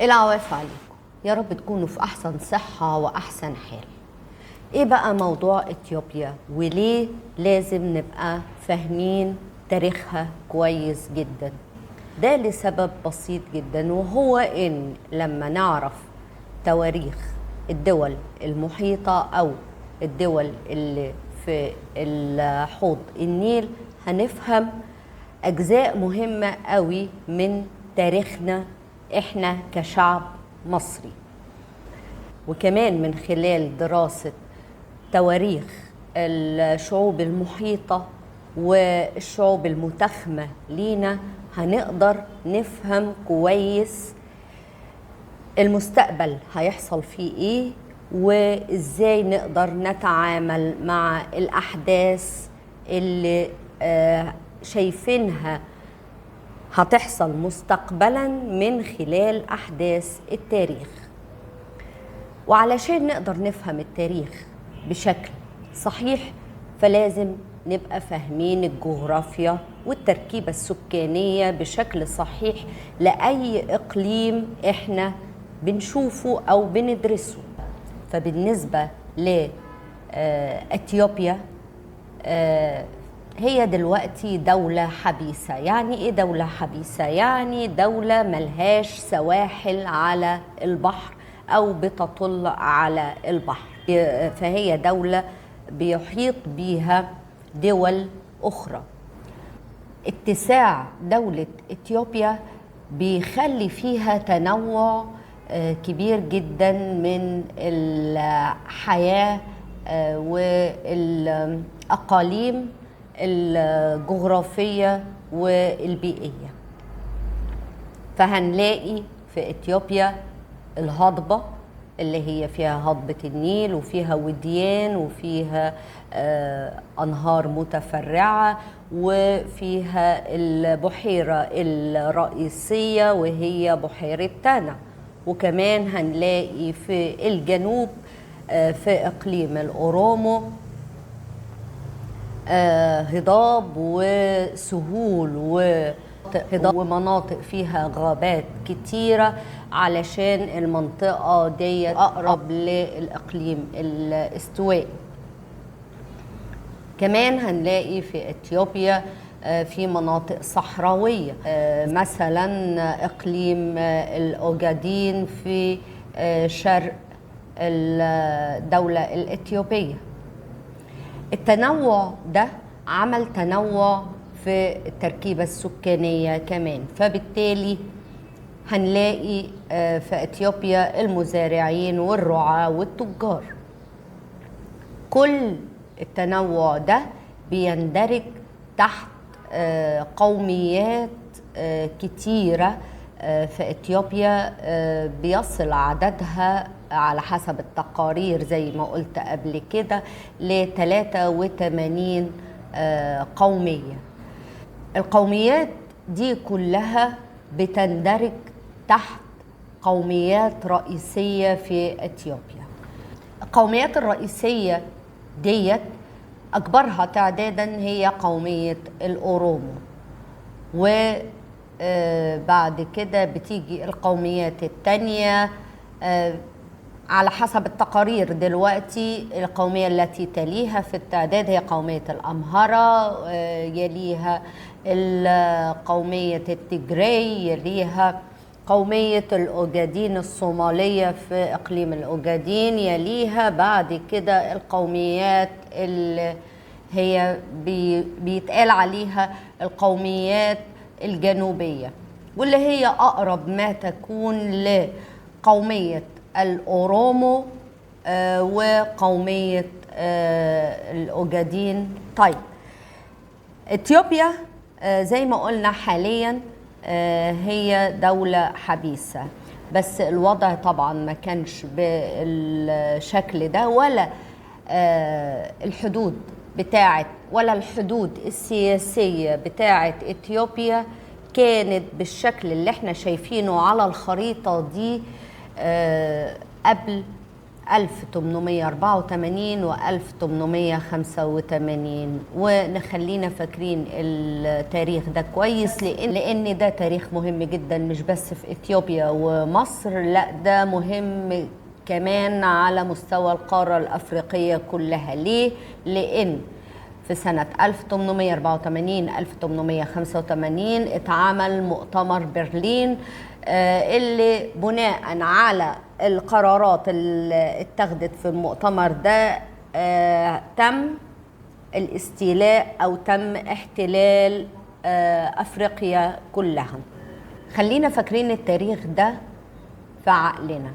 العواف عليكم، يا رب تكونوا في أحسن صحة وأحسن حال. إيه بقى موضوع إثيوبيا وليه لازم نبقى فاهمين تاريخها كويس جدا؟ ده لسبب بسيط جدا، وهو إن لما نعرف تواريخ الدول المحيطة أو الدول اللي في حوض النيل هنفهم أجزاء مهمة قوي من تاريخنا إحنا كشعب مصري. وكمان من خلال دراسة تواريخ الشعوب المحيطة والشعوب المتخمة لينا هنقدر نفهم كويس المستقبل هيحصل فيه ايه، وازاي نقدر نتعامل مع الأحداث اللي شايفينها هتحصل مستقبلا من خلال أحداث التاريخ. وعلشان نقدر نفهم التاريخ بشكل صحيح فلازم نبقى فاهمين الجغرافيا والتركيبة السكانية بشكل صحيح لأي إقليم إحنا بنشوفه أو بندرسه. فبالنسبة لإثيوبيا هي دلوقتي دولة حبيسة. يعني إيه دولة حبيسة؟ يعني دولة ملهاش سواحل على البحر أو بتطل على البحر، فهي دولة بيحيط بيها دول أخرى. اتساع دولة إثيوبيا بيخلي فيها تنوع كبير جدا من الحياة والأقاليم الجغرافية والبيئية. فهنلاقي في إثيوبيا الهضبة اللي هي فيها هضبة النيل وفيها وديان وفيها أنهار متفرعة، وفيها البحيرة الرئيسية وهي بحيرة تانا. وكمان هنلاقي في الجنوب في إقليم الأورومو هضاب وسهول ومناطق فيها غابات كتيرة، علشان المنطقة دي أقرب للإقليم الاستوائي. كمان هنلاقي في إثيوبيا في مناطق صحراوية، مثلا إقليم الأوغادين في شرق الدولة الإثيوبية. التنوع ده عمل تنوع في التركيبة السكانية كمان، فبالتالي هنلاقي في إثيوبيا المزارعين والرعاة والتجار. كل التنوع ده بيندرج تحت قوميات كتيرة في إثيوبيا، بيصل عددها على حسب التقارير زي ما قلت قبل كده ل 83 قومية. القوميات دي كلها بتندرج تحت قوميات رئيسية في إثيوبيا. القوميات الرئيسية ديت أكبرها تعدادا هي قومية الأورومو، وبعد كده بتيجي القوميات التانية على حسب التقارير. دلوقتي القومية التي تليها في التعداد هي قومية الأمهرة، يليها قومية التجري، يليها قومية الأوغادين الصومالية في إقليم الأوغادين، يليها بعد كده القوميات اللي هي بيتقال عليها القوميات الجنوبية، واللي هي أقرب ما تكون لقومية الأورومو وقومية الأوغادين. طيب، إثيوبيا زي ما قلنا حاليا هي دولة حبيسة، بس الوضع طبعا ما كانش بالشكل ده، ولا الحدود بتاعت ولا الحدود السياسية بتاعت إثيوبيا كانت بالشكل اللي احنا شايفينه على الخريطة دي قبل 1884 و 1885. ونخلينا فاكرين التاريخ ده كويس، لأن ده تاريخ مهم جدا، مش بس في إثيوبيا ومصر، لا ده مهم كمان على مستوى القارة الأفريقية كلها. ليه؟ لأن في سنة 1884 1885 اتعمل مؤتمر برلين، اللي بناء على القرارات اللي اتخذت في المؤتمر ده تم الاستيلاء أو تم احتلال أفريقيا كلها. خلينا فاكرين التاريخ ده في عقلنا.